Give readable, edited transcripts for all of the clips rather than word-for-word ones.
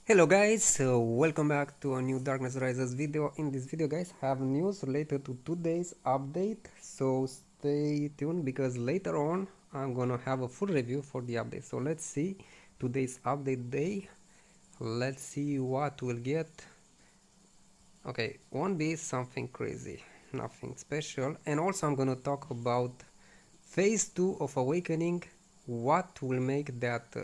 Hello guys, welcome back to a new Darkness Rises video. In this video guys, I have news related to today's update, so stay tuned because later on I'm gonna have a full review for the update. So let's see today's update day. Let's see what we'll get. Okay, won't be something crazy, nothing special. And also I'm gonna talk about phase 2 of Awakening, what will make that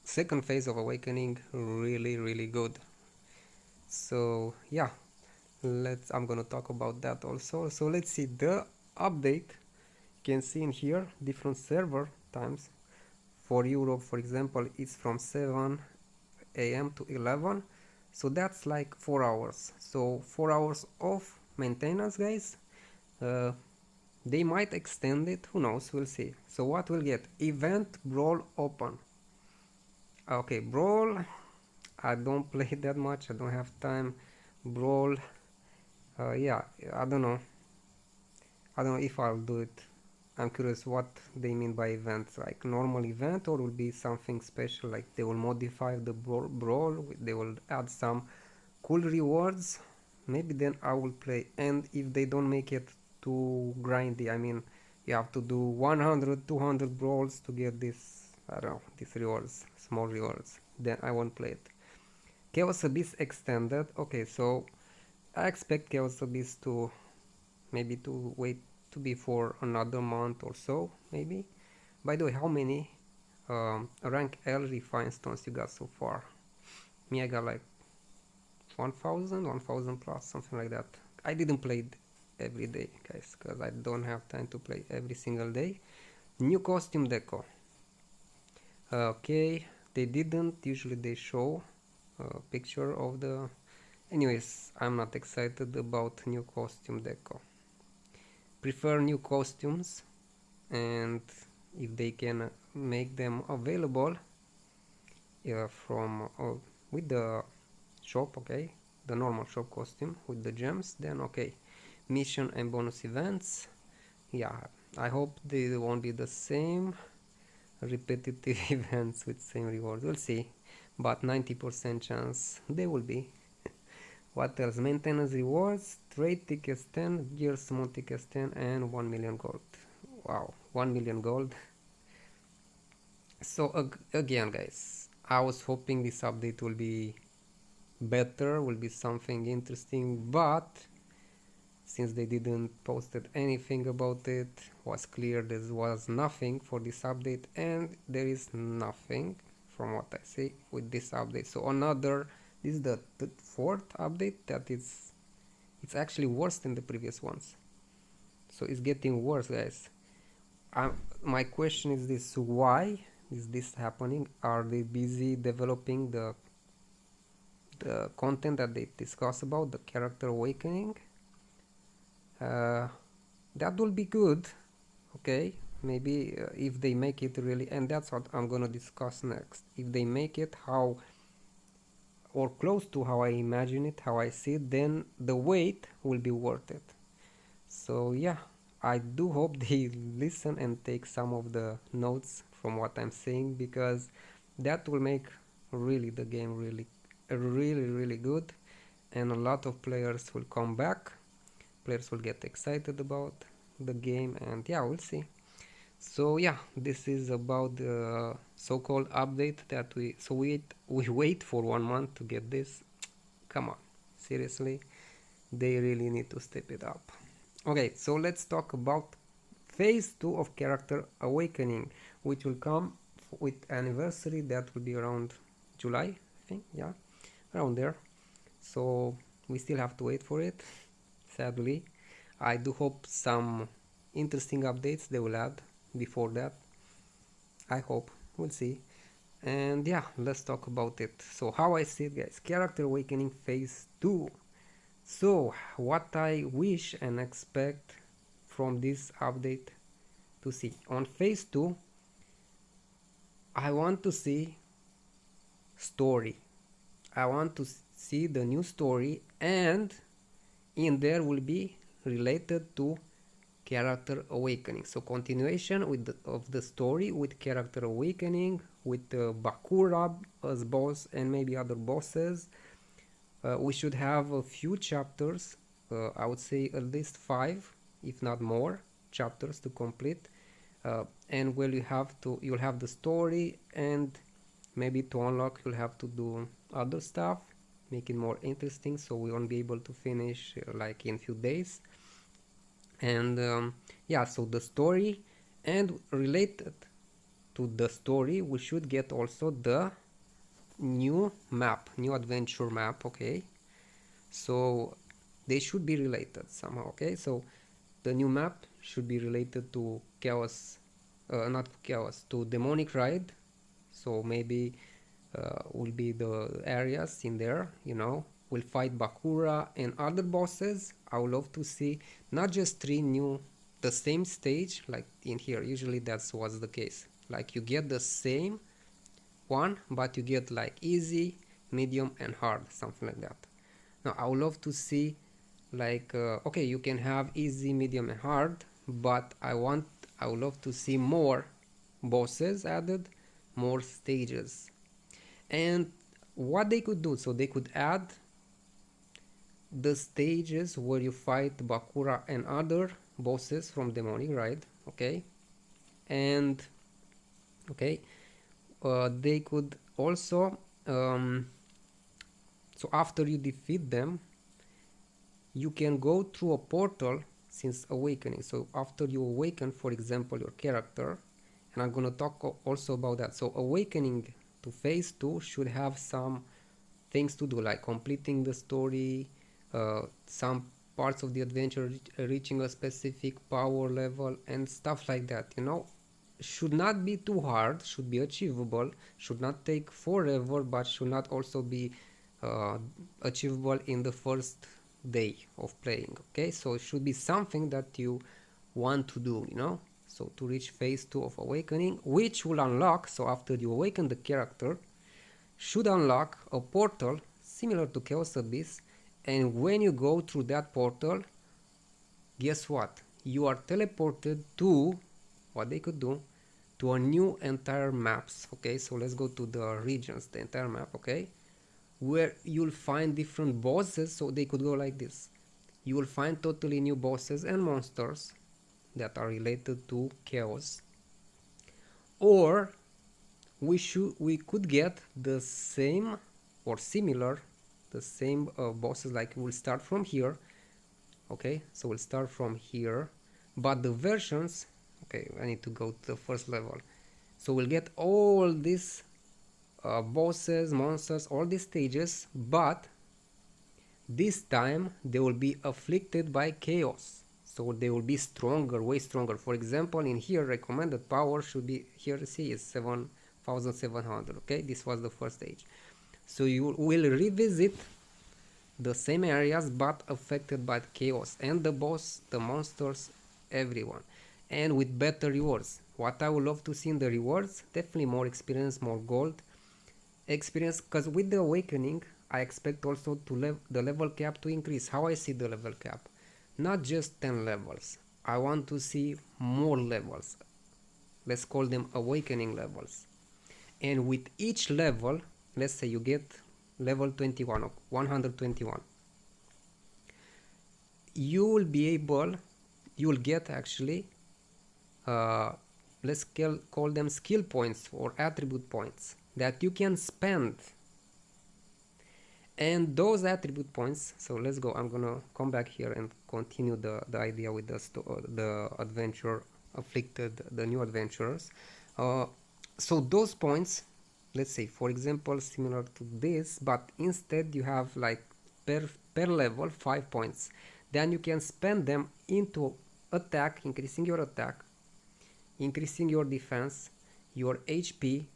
second phase of Awakening really good. So yeah, I'm gonna talk about that also. So let's see the update. You can see in here different server times. For Europe, for example, it's from 7 a.m. to 11, so that's like 4 hours. So 4 hours of maintenance, guys. uh, they might extend it, who knows, we'll see. So what we'll get: event brawl open. Okay, brawl, I don't play that much, I don't have time. Brawl, yeah, I don't know if I'll do it. I'm curious what they mean by events, like normal event, or will be something special, like they will modify the brawl, they will add some cool rewards. Maybe then I will play. And if they don't make it too grindy, I mean, you have to do 100 200 brawls to get this, I don't know, these rewards, small rewards, then I won't play it. Chaos Abyss extended. Okay, so I expect Chaos Abyss to maybe to wait to be for another month or so, maybe. By the way, how many rank L refined stones you got so far? Me, I got like 1000 plus, something like that. I didn't play it every day, guys, because I don't have time to play every single day. New costume deco. Okay, they didn't, usually they show a picture of the... Anyways, I'm not excited about new costume deco. Prefer new costumes, and if they can make them available from with the shop, okay, the normal shop costume with the gems, then okay. Mission and bonus events, yeah, I hope they won't be the same repetitive events with same rewards, we'll see, but 90% chance they will be. What else? Maintenance rewards, trade tickets 10, gear summon tickets 10, and 1 million gold. Wow, 1 million gold. So again guys, I was hoping this update will be better, will be something interesting, but since they didn't posted anything about it, was clear there was nothing for this update, and there is nothing from what I see with this update. So another, this is the fourth update that it's actually worse than the previous ones, so it's getting worse, guys. My question is this: why is this happening? Are they busy developing the content that they discuss about the character awakening? That will be good, okay, maybe if they make it really, and that's what I'm gonna discuss next. If they make it how, or close to how I imagine it, how I see it, then the wait will be worth it. So yeah, I do hope they listen and take some of the notes from what I'm saying, because that will make really the game really good, and a lot of players will come back, players will get excited about the game, and yeah, we'll see. So yeah, this is about the so-called update that we wait for 1 month to get this. Come on, seriously, they really need to step it up. Okay, so let's talk about phase 2 of character awakening, which will come with anniversary. That will be around July, I think, yeah, around there. So we still have to wait for it, sadly. I do hope some interesting updates they will add before that, I hope, we'll see. And yeah, let's talk about it. So how I see it, guys: character awakening phase 2. So what I wish and expect from this update to see on phase 2, I want to see story. I want to see the new story, and in there will be related to character awakening. So continuation of the story with character awakening with Bakura as boss and maybe other bosses. We should have a few chapters, I would say at least 5 if not more chapters to complete, and well, you'll have the story, and maybe to unlock you'll have to do other stuff, make it more interesting, so we won't be able to finish like in few days. And yeah, so the story, and related to the story we should get also the new adventure map. Okay, so they should be related somehow. Okay, so the new map should be related to chaos, not chaos, to demonic ride. So maybe will be the areas in there, we'll fight Bakura and other bosses. I would love to see not just 3 new, the same stage like in here. Usually that's what's the case, like you get the same one but you get like easy, medium and hard, something like that. Now I would love to see like okay, you can have easy, medium and hard, but I would love to see more bosses added, more stages. And what they could do, so they could add the stages where you fight Bakura and other bosses from Demonic Ride. Okay, and okay, they could also so after you defeat them you can go through a portal since awakening. So after you awaken, for example, your character, and I'm gonna talk also about that. So awakening to phase 2 should have some things to do, like completing the story, some parts of the adventure, reaching a specific power level and stuff like that, should not be too hard, should be achievable, should not take forever, but should not also be achievable in the first day of playing. Okay, so it should be something that you want to do, so to reach phase 2 of awakening, which will unlock, so after you awaken the character, should unlock a portal similar to Chaos Abyss, and when you go through that portal, guess what? You are teleported to, what they could do, to a new entire maps. Okay, so let's go to the regions, the entire map. Okay, where you'll find different bosses. So they could go like this: you will find totally new bosses and monsters that are related to chaos, or we could get the same or similar, the same bosses, like we'll start from here. Okay, so we'll start from here, but the versions, okay, I need to go to the first level. So we'll get all these bosses, monsters, all these stages, but this time they will be afflicted by chaos, so they will be stronger, way stronger. For example, in here recommended power should be, here see, is 7700. Okay, this was the first stage. So you will revisit the same areas but affected by the chaos, and the boss, the monsters, everyone, and with better rewards. What I would love to see in the rewards, definitely more experience, more gold experience, because with the awakening I expect also to the level cap to increase. How I see the level cap, not just 10 levels, I want to see more levels, let's call them awakening levels. And with each level, let's say you get level 21 or 121, you will get actually let's call them skill points or attribute points that you can spend. And those attribute points, so let's go, I'm gonna come back here and continue the idea with the adventure afflicted, the new adventurers. So those points, let's say for example similar to this, but instead you have like per level 5 points, then you can spend them into attack, increasing your attack, increasing your defense, your HP,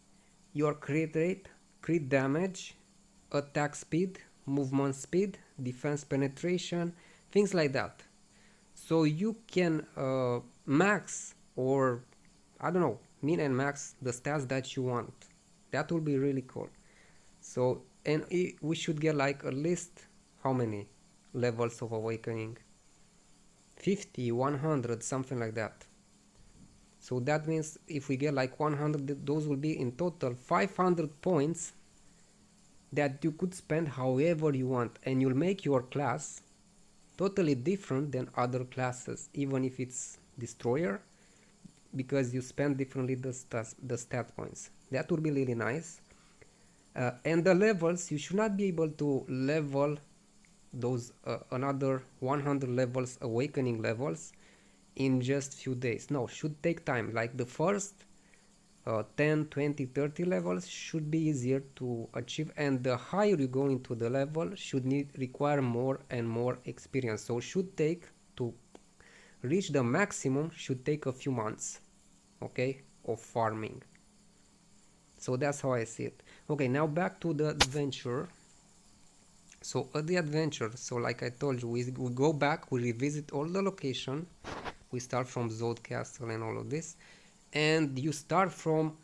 your crit rate, crit damage, attack speed, movement speed, defense penetration, things like that. So you can max, or I don't know, min and max the stats that you want. That will be really cool. So, and we should get like at least how many levels of awakening? 50, 100, something like that. So that means if we get like 100, those will be in total 500 points that you could spend however you want, and you'll make your class totally different than other classes, even if it's destroyer, because you spend differently the stat points. That would be really nice. And the levels, you should not be able to level those another 100 levels, awakening levels, in just few days. No, should take time. Like the first 10, 20, 30 levels should be easier to achieve, and the higher you go into the level should require more and more experience. So should take, to reach the maximum, should take a few months, okay, of farming. So that's how I see it. Okay, now back to the adventure. So at the adventure, so like I told you, we go back, we revisit all the location, we start from Zod Castle and all of this, and you start from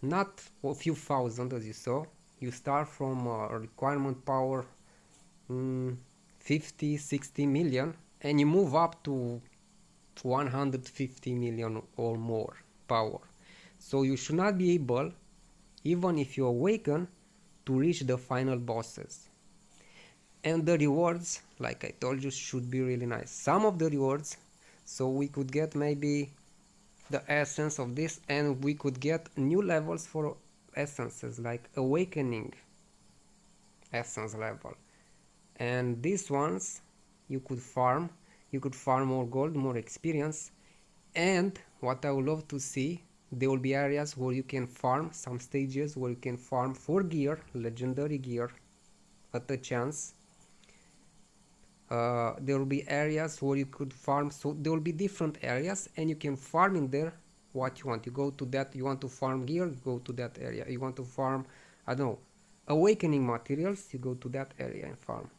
not a few thousand as you saw, you start from a requirement power 50, 60 million, and you move up to 150 million or more power. So you should not be able, even if you awaken, to reach the final bosses. And the rewards, like I told you, should be really nice. Some of the rewards, so we could get maybe the essence of this, and we could get new levels for essences, like awakening essence level, and these ones you could farm. You could farm more gold, more experience. And what I would love to see, there will be areas where you can farm, some stages where you can farm for gear, legendary gear, at a chance. There will be areas where you could farm, so there will be different areas, and you can farm in there what you want. You go to that, you want to farm gear, you go to that area. You want to farm, I don't know, awakening materials, you go to that area and farm.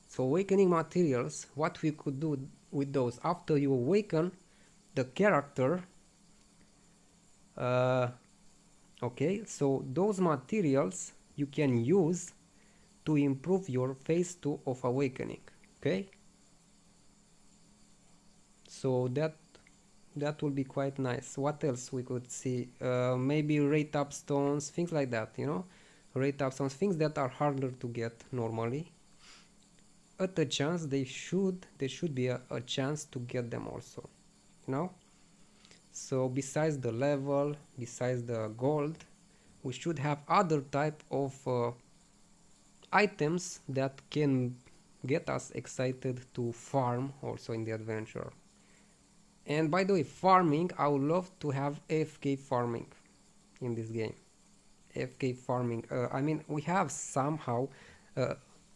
So awakening materials, what we could do with those, after you awaken the character, okay, so those materials you can use to improve your phase 2 of awakening. Okay, so that will be quite nice. What else we could see? Maybe rate up stones, things like that, you know, rate up stones, things that are harder to get normally. At a chance, there should be a chance to get them also, you know. So besides the level, besides the gold, we should have other type of items that can get us excited to farm also in the adventure. And by the way, farming, I would love to have AFK farming in this game. AFK farming, I mean, we have somehow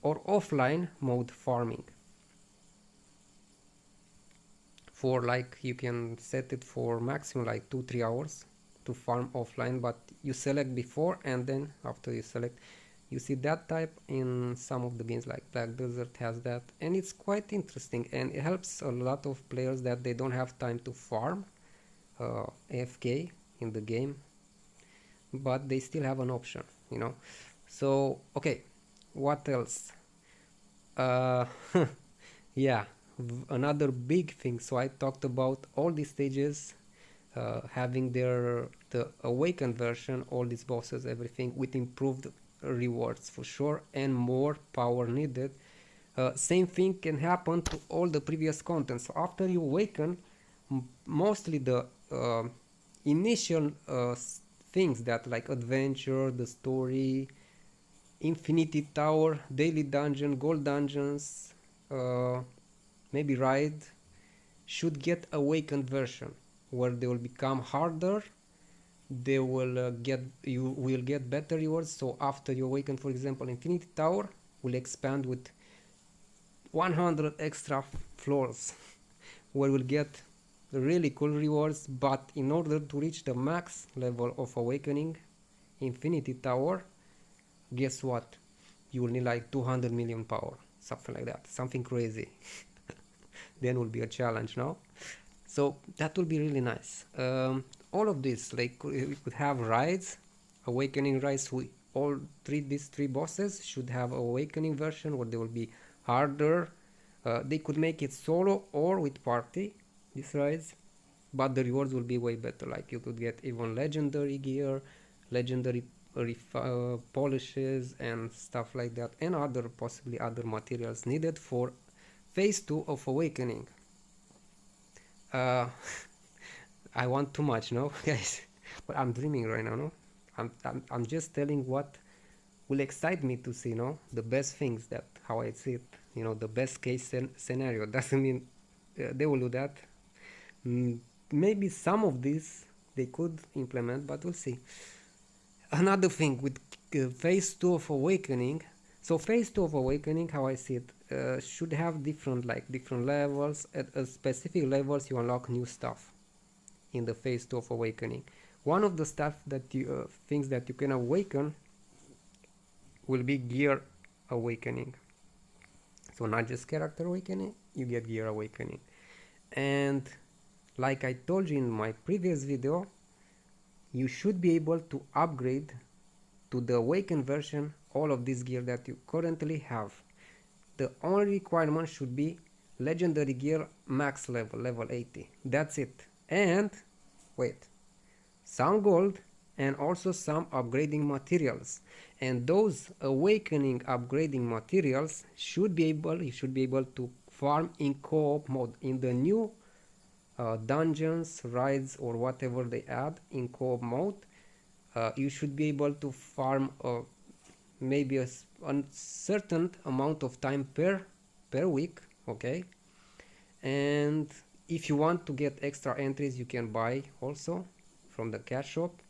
or offline mode farming. For like, you can set it for maximum like 2-3 hours to farm offline, but you select before, and then after you select, you see that type in some of the games, like Black Desert has that, and it's quite interesting, and it helps a lot of players that they don't have time to farm AFK in the game, but they still have an option, you know. So okay, what else? uh, yeah, another big thing. So I talked about all these stages having the awakened version, all these bosses, everything with improved rewards for sure, and more power needed. Same thing can happen to all the previous content. So after you awaken, mostly the initial things that, like adventure, the story, infinity tower, daily dungeon, gold dungeons, maybe ride, should get awakened version, where they will become harder. They will you will get better rewards. So after you awaken, for example, infinity tower will expand with 100 extra floors where we'll get really cool rewards. But in order to reach the max level of awakening infinity tower, guess what, you will need like 200 million power, something like that, something crazy. Then will be a challenge now. So that will be really nice. All of this, like we could have rides, awakening rides. We all these three bosses should have awakening version where they will be harder. They could make it solo or with party, these rides. but the rewards will be way better. Like you could get even legendary gear, legendary polishes and stuff like that, and other possibly other materials needed for phase 2 of awakening. uh, I want too much, no? Guys, but I'm dreaming right now, no? I'm just telling what will excite me to see, no? The best things, that how I see it, the best case scenario. Doesn't mean they will do that. mm, Maybe some of these they could implement, but we'll see. Another thing with phase 2 of awakening. So phase 2 of awakening, how I see it, should have different levels. At specific levels you unlock new stuff in the phase 2 of awakening. One of the stuff that you things that you can awaken will be gear awakening. So not just character awakening, you get gear awakening. And like I told you in my previous video, you should be able to upgrade to the awakened version all of this gear that you currently have. The only requirement should be legendary gear max level 80. That's it. And wait, some gold and also some upgrading materials, and those awakening upgrading materials you should be able to farm in co-op mode in the new dungeons, raids, or whatever they add in co-op mode. You should be able to farm maybe a certain amount of time per week, okay? And if you want to get extra entries, you can buy also from the cash shop.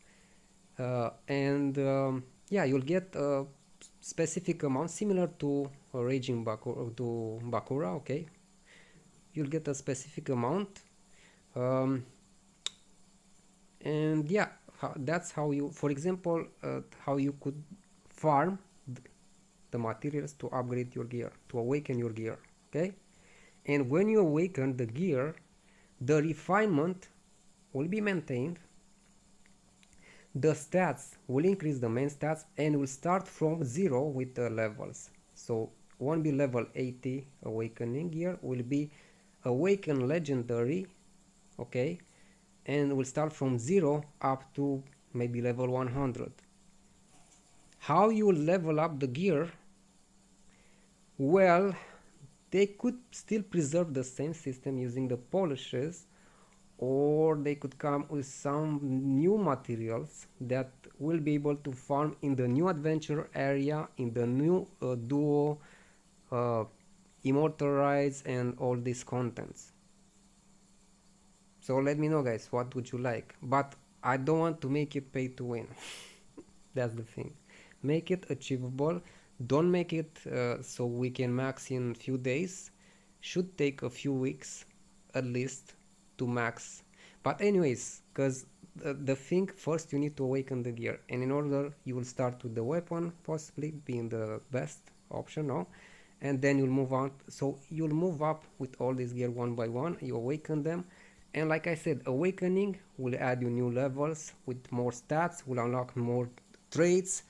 And yeah, you'll get a specific amount similar to Raging Bakura, okay? You'll get a specific amount. And yeah, that's how you, for example, how you could farm the materials to upgrade your gear, to awaken your gear, okay? And when you awaken the gear, the refinement will be maintained, the stats will increase, the main stats, and will start from 0 with the levels. So won't be level 80 awakening gear, will be awaken legendary, okay, and will start from 0 up to maybe level 100. How you will level up the gear? Well, they could still preserve the same system using the polishes, or they could come with some new materials that will be able to farm in the new adventure area, in the new duo, uh, immortalize, and all these contents. So let me know, guys, what would you like? But I don't want to make it pay to win. That's the thing. Make it achievable. Don't make it so we can max in few days. Should take a few weeks at least to max. But anyways, because the thing, first you need to awaken the gear, and in order you will start with the weapon, possibly being the best option, no? And then you'll move on. So you'll move up with all this gear one by one. You awaken them, and like I said, awakening will add you new levels with more stats, will unlock more traits,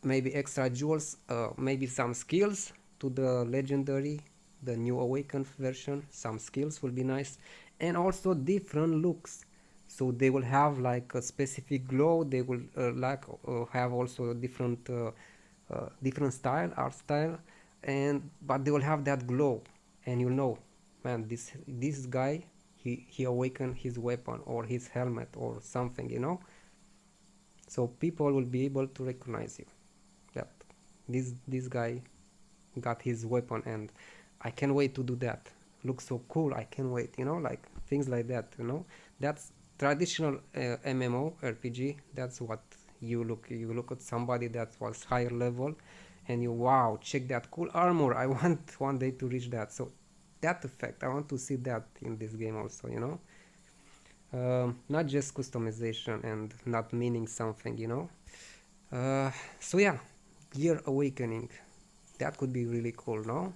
maybe extra jewels, maybe some skills to the legendary, the new awakened version. Some skills will be nice, and also different looks. So they will have like a specific glow. They will have also different style, art style, and but they will have that glow, and you know, man, this guy, he awakened his weapon or his helmet or something, so people will be able to recognize you, that this guy got his weapon, and I can't wait to do that. Looks so cool, I can't wait, like things like that. That's traditional MMO RPG. That's what you look at somebody that was higher level, and you, wow, check that cool armor, I want one day to reach that. So that effect, I want to see that in this game also, not just customization and not meaning something, so yeah, gear awakening, that could be really cool, no?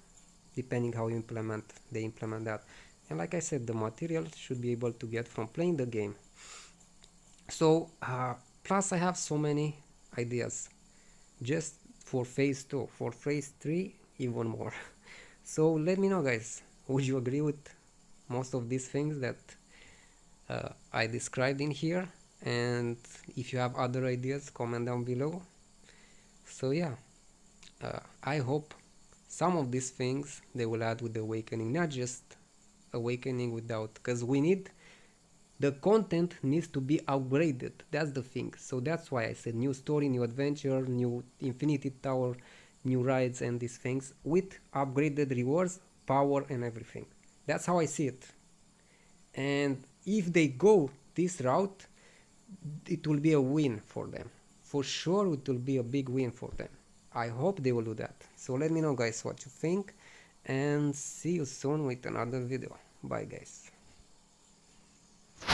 Depending how they implement that. And like I said, the material should be able to get from playing the game. So plus I have so many ideas just for phase 2, for phase 3 even more. So let me know, guys, would you agree with most of these things that I described in here, and if you have other ideas, comment down below. So yeah, I hope some of these things they will add with the awakening, not just awakening without, because we need the content needs to be upgraded. That's the thing. So that's why I said new story, new adventure, new infinity tower, new rides, and these things with upgraded rewards, power, and everything. That's how I see it. And if they go this route, it will be a win for them. For sure, it will be a big win for them. I hope they will do that. So let me know, guys, what you think, and see you soon with another video. Bye, guys.